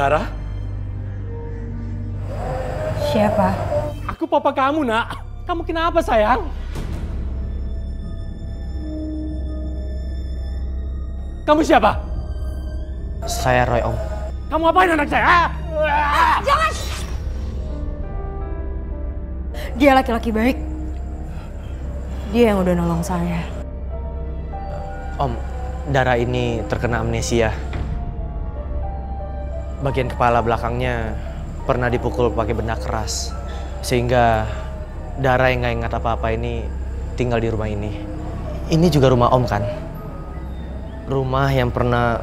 Dara? Siapa? Aku papa kamu, Nak. Kamu kenapa, sayang? Kamu siapa? Saya Roy, Om. Kamu apain anak saya? Jangan! Dia laki-laki baik. Dia yang udah nolong saya. Om, Dara ini terkena amnesia. Bagian kepala belakangnya pernah dipukul pakai benda keras. Sehingga Dara yang nggak ingat apa-apa ini tinggal di rumah ini. Ini juga rumah Om kan? Rumah yang pernah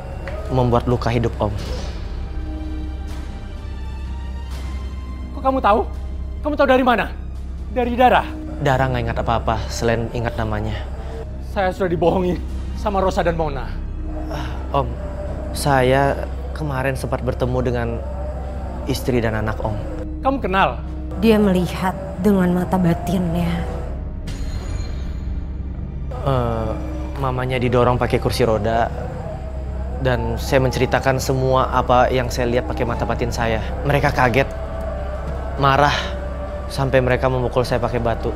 membuat luka hidup Om. Kok kamu tahu? Kamu tahu dari mana? Dari Dara? Dara nggak ingat apa-apa selain ingat namanya. Saya sudah dibohongi sama Rosa dan Mona. Om, saya kemarin sempat bertemu dengan istri dan anak Om. Kamu kenal? Dia melihat dengan mata batinnya. Mamanya didorong pakai kursi roda. Dan saya menceritakan semua apa yang saya lihat pakai mata batin saya. Mereka kaget, marah, sampai mereka memukul saya pakai batu.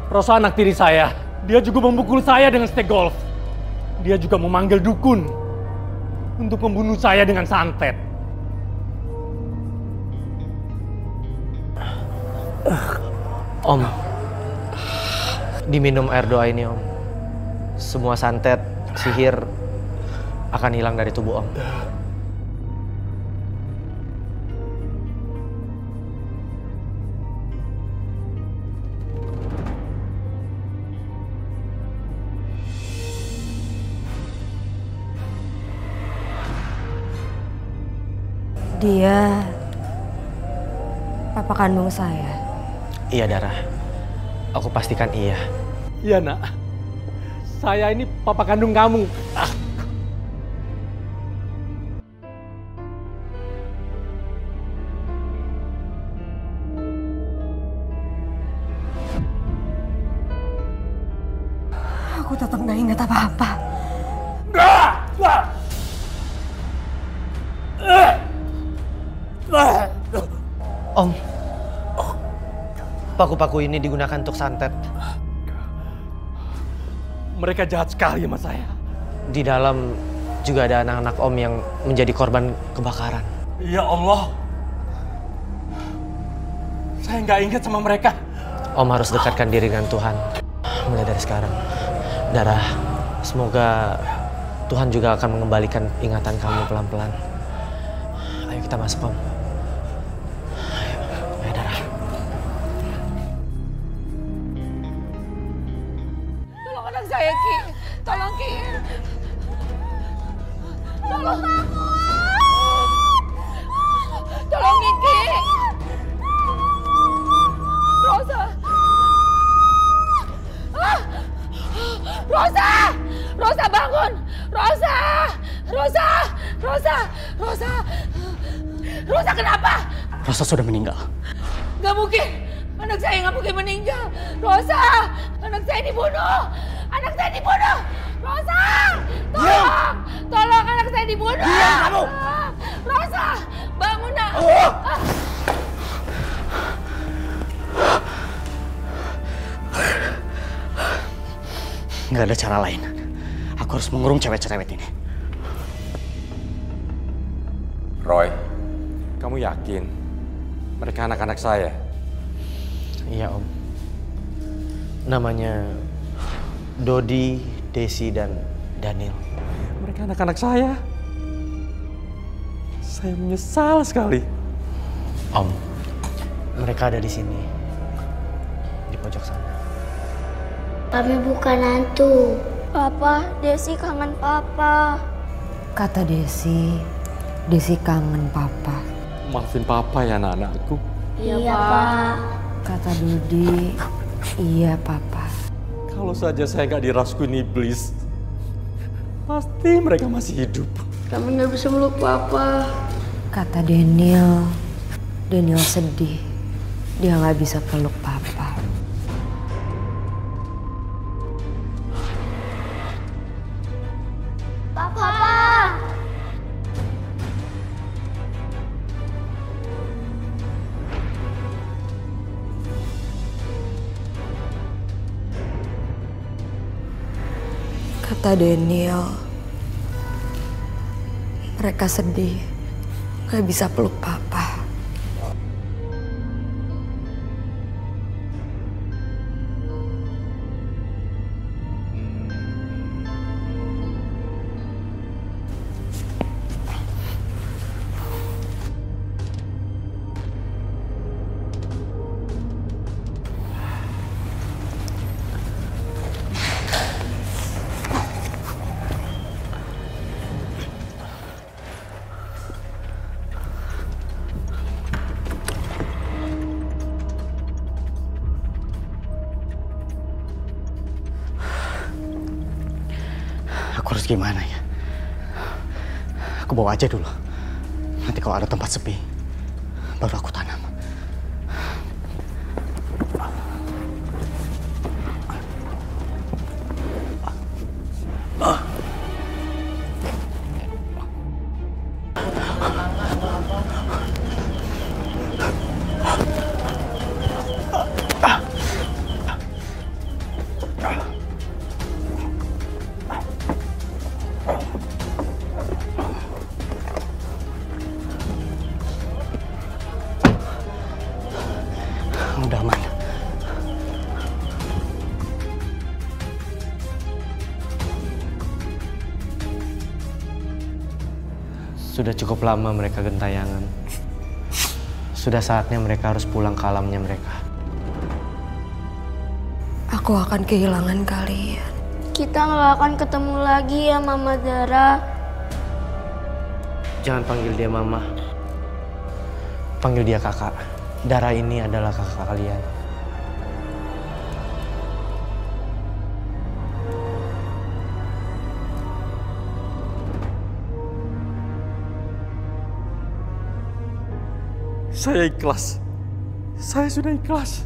Rosa anak tiri saya. Dia juga memukul saya dengan stek golf. Dia juga memanggil dukun untuk membunuh saya dengan santet. Om, diminum air doa ini, Om. Semua santet, sihir akan hilang dari tubuh Om. Dia papa kandung saya. Iya, Dara. Aku pastikan iya. Iya, Nak. Saya ini papa kandung kamu. Aku tetap nggak ingat apa-apa. Om, paku-paku ini digunakan untuk santet. Mereka jahat sekali sama saya. Di dalam juga ada anak-anak Om yang menjadi korban kebakaran. Ya Allah. Saya nggak ingat sama mereka. Om harus dekatkan diri dengan Tuhan mulai dari sekarang. Dara, semoga Tuhan juga akan mengembalikan ingatan kamu pelan-pelan. Ayo kita masuk, Om. Ayo, Dara. Tolong anak saya, Ki. Tolong, Ki. Tolong aku. Tolongin, Ki. Rosa. Ah! Rosa! Rosa, bangun! Rosa! Rosa! Rosa! Rosa! Rosa, kenapa? Rosa sudah meninggal. Gak mungkin. Anak saya gak mungkin meninggal. Rosa! Anak saya dibunuh! Anak saya dibunuh! Rosa! Tolong! Tolong, anak saya dibunuh! Diam kamu! Rosa! Bangun, nak! Nggak ada cara lain. Aku harus mengurung cewek-cewek ini. Roy, kamu yakin mereka anak-anak saya? Iya, Om. Namanya Dodi, Desi, dan Daniel. Mereka anak-anak saya. Saya menyesal sekali. Om, mereka ada di sini. Di pojok sana. Kami bukan hantu. Papa, Desi kangen Papa. Kata Desi kangen Papa. Maafin Papa ya, anak-anakku. Iya, Pak. Kata Dodi, iya Papa. Kalau saja saya nggak dirasukin iblis, pasti mereka masih hidup. Kami nggak bisa meluk Papa. Kata Daniel sedih. Dia nggak bisa peluk Papa. Papa! Kata Daniel, mereka sedih gak bisa peluk papa. Aku harus gimana ya? Aku bawa aja dulu. Nanti kalau ada tempat sepi, baru aku tanam. Udah aman. Sudah cukup lama mereka gentayangan. Sudah saatnya mereka harus pulang ke alamnya mereka. Aku akan kehilangan kalian. Kita nggak akan ketemu lagi ya Mama Dara. Jangan panggil dia mama. Panggil dia kakak. Dara ini adalah kakak kalian. Saya ikhlas. Saya sudah ikhlas.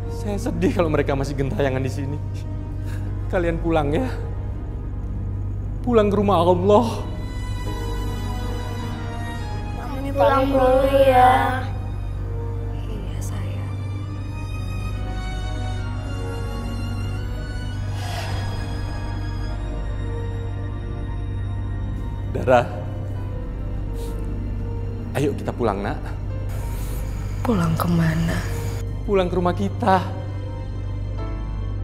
Saya sedih kalau mereka masih gentayangan di sini. Kalian pulang ya. Pulang ke rumah Allah. Kami pulang dulu ya. Iya sayang. Dara. Ayo kita pulang, Nak. Pulang kemana? Pulang ke rumah kita.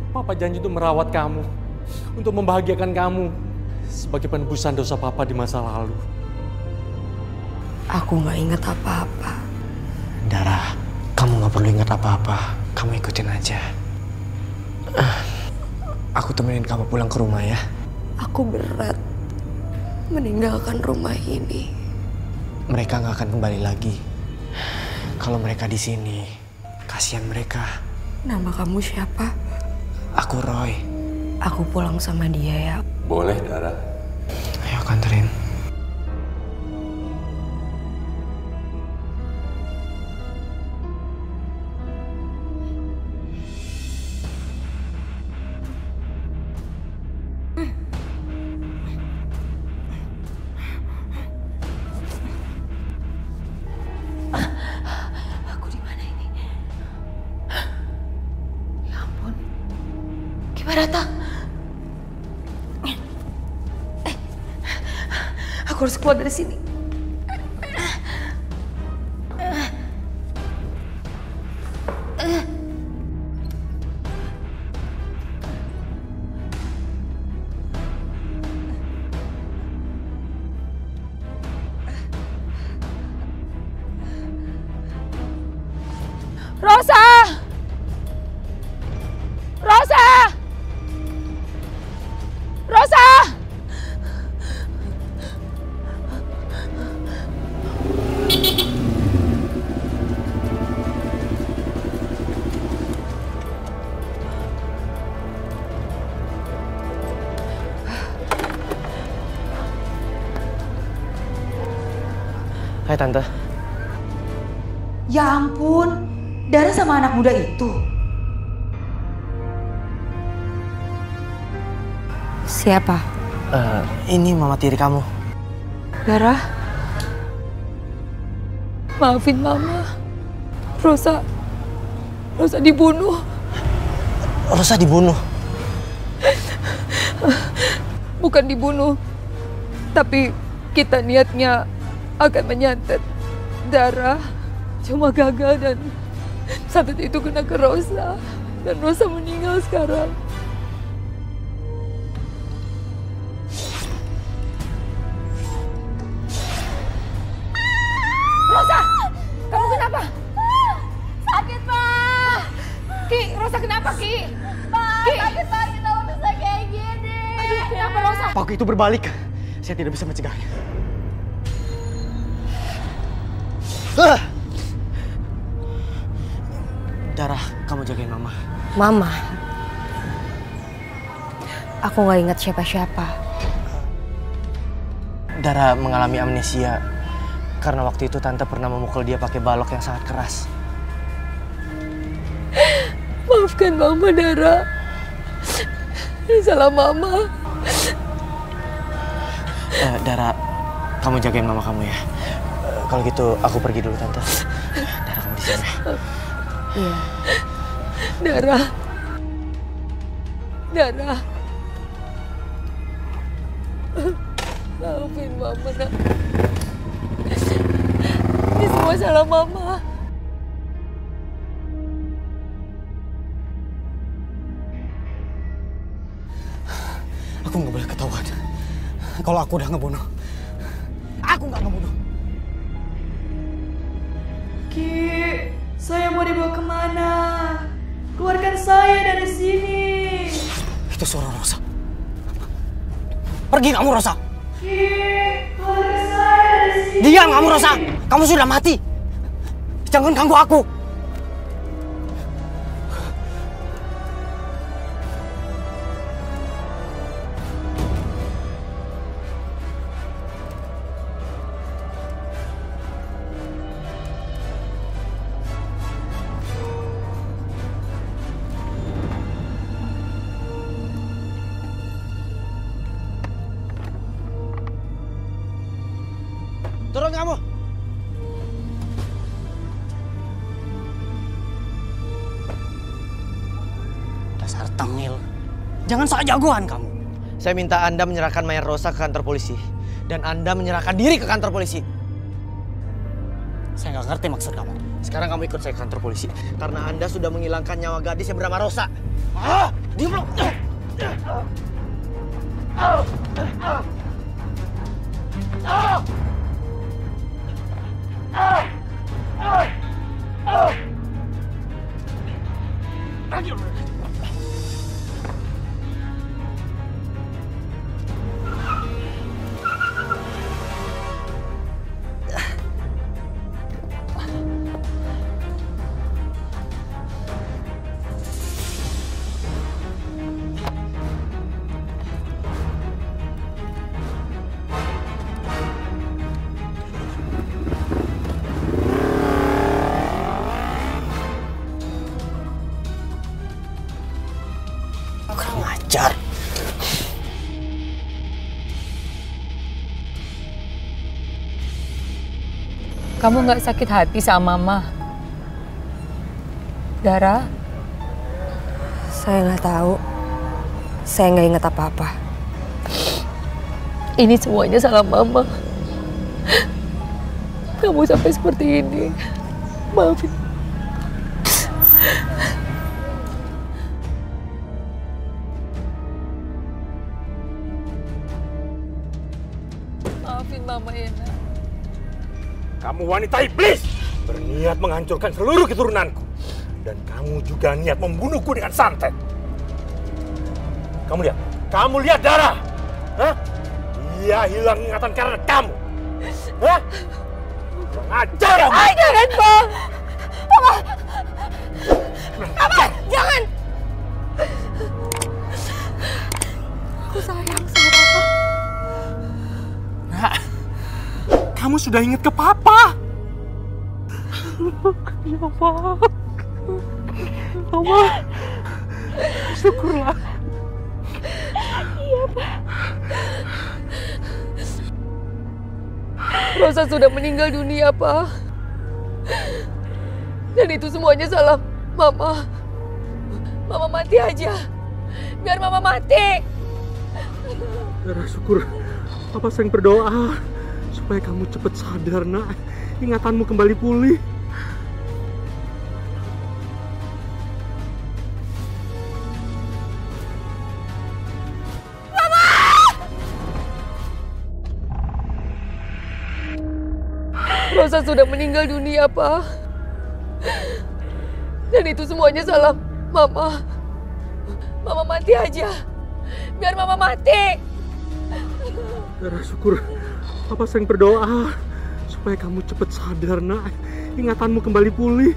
Papa janji untuk merawat kamu. Untuk membahagiakan kamu. Sebagai penebusan dosa Papa di masa lalu. Aku gak ingat apa-apa. Dara, kamu gak perlu ingat apa-apa. Kamu ikutin aja. Aku temenin kamu pulang ke rumah ya. Aku berat meninggalkan rumah ini. Mereka gak akan kembali lagi. Kalau mereka di sini, kasihan mereka. Nama kamu siapa? Aku Roy. Aku pulang sama dia ya. Boleh, Dara. Ayo kanterin. Aku di mana ini? Ya ampun. Kibarata. Aku harus keluar dari sini. Rosa! Rosa! Rosa! Hai Tante. Ya ampun, Dara sama anak muda itu. Siapa? Ini mama tiri kamu. Dara, maafin Mama. Rosa dibunuh. Rosa dibunuh? Bukan dibunuh, tapi kita niatnya akan menyantet Dara. Cuma gagal dan santet itu kena ke Rosa. Dan Rosa meninggal sekarang. Rosa! Kamu kenapa? Sakit, Pak. Ki, Rosa kenapa, Ki? Pak, Ki. sakit Pak, kenapa bisa kayak gini? Aduh, kenapa Rosa? Paku itu berbalik. Saya tidak bisa mencegahnya. Dara, kamu jagain Mama. Mama. Aku nggak ingat siapa-siapa. Dara mengalami amnesia karena waktu itu Tante pernah memukul dia pakai balok yang sangat keras. Maafkan Mama, Dara. Ini salah Mama. Dara, kamu jagain Mama kamu ya. Kalau gitu aku pergi dulu Tante. Dara, kamu di sini. Iya. Dara. Dara. Maafin Mama, nak. Ini semua salah Mama. Aku nggak boleh ketahuan. Kalau aku udah ngebunuh. Aku nggak ngebunuh. Ki, saya mau dibawa kemana? Keluarkan saya dari sini. Itu suara Rosa. Pergi kamu, Rosa. Ki, keluarkan saya dari sini. Diam kamu, Rosa. Kamu sudah mati. Jangan ganggu aku. Turun kamu! Dasar tengil. Jangan sok jagoan kamu. Saya minta Anda menyerahkan mayat Rosa ke kantor polisi. Dan Anda menyerahkan diri ke kantor polisi. Saya nggak ngerti maksud kamu. Sekarang kamu ikut saya ke kantor polisi. Karena Anda sudah menghilangkan nyawa gadis yang bernama Rosa. Ah! Diam lo! Kurang ajar. Kamu nggak sakit hati sama Mama? Dara? Saya nggak tahu. Saya nggak ingat apa-apa. Ini semuanya salah Mama. Kamu sampai seperti ini. Maafin. Maafin Mama ya, nak. Kamu wanita iblis, berniat menghancurkan seluruh keturunanku. Dan kamu juga niat membunuhku dengan santet. Kamu lihat Dara. Hah? Dia hilang ingatan karena kamu. Hah? Kurang ajar kamu. Ay, jangan, Pak. Papa. Papa, jangan. Aku sayang sama Papa. Nak, kamu sudah ingat ke Papa. Ya Allah. Allah. Syukurlah. Iya, Pak. Rosa sudah meninggal dunia, Pak. Dan itu semuanya salah Mama. Mama mati aja. Biar Mama mati. Dara, syukur. Papa sering berdoa supaya kamu cepat sadar, nak. Ingatanmu kembali pulih. Rosa sudah meninggal dunia, Pak. Dan itu semuanya salah Mama. Mama mati aja. Biar Mama mati. Dara, syukur. Papa sering berdoa supaya kamu cepat sadar, nak. Ingatanmu kembali pulih.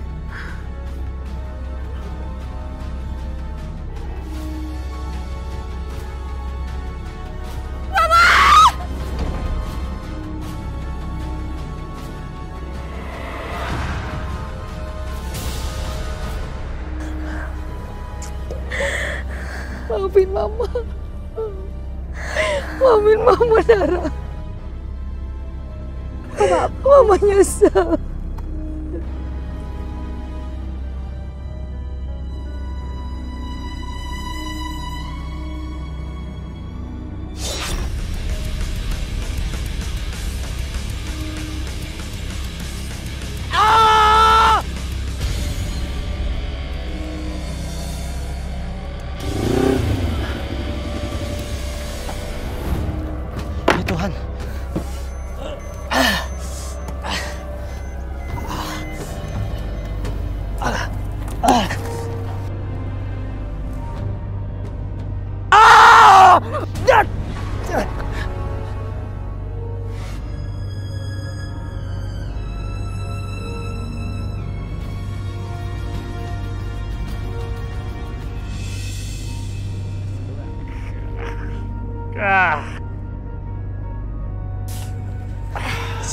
Maafin Mama. Maafin Mama, Dara. Mama nyesel. Tuhan.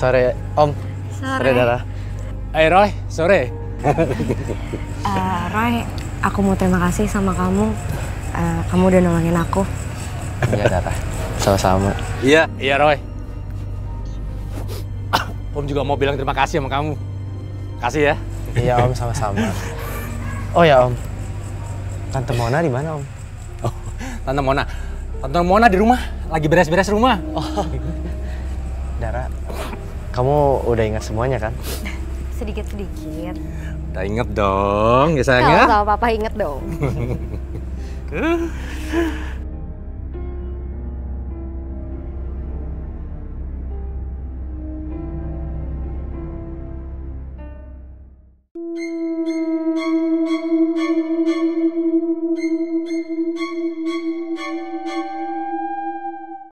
Sore, Om. Sore, Dara. Roy, sore. Roy, aku mau terima kasih sama kamu. Kamu udah nolongin aku. Iya, Dara. Sama-sama. Iya, Roy. Om juga mau bilang terima kasih sama kamu. Kasih ya. Iya, Om, sama-sama. Oh ya, Om. Tante Mona di mana, Om? Oh, Tante Mona di rumah, lagi beres-beres rumah. Oh. Dara, kamu udah ingat semuanya kan? Sedikit-sedikit. Udah inget dong, ya sayang ya? Sama papa inget dong.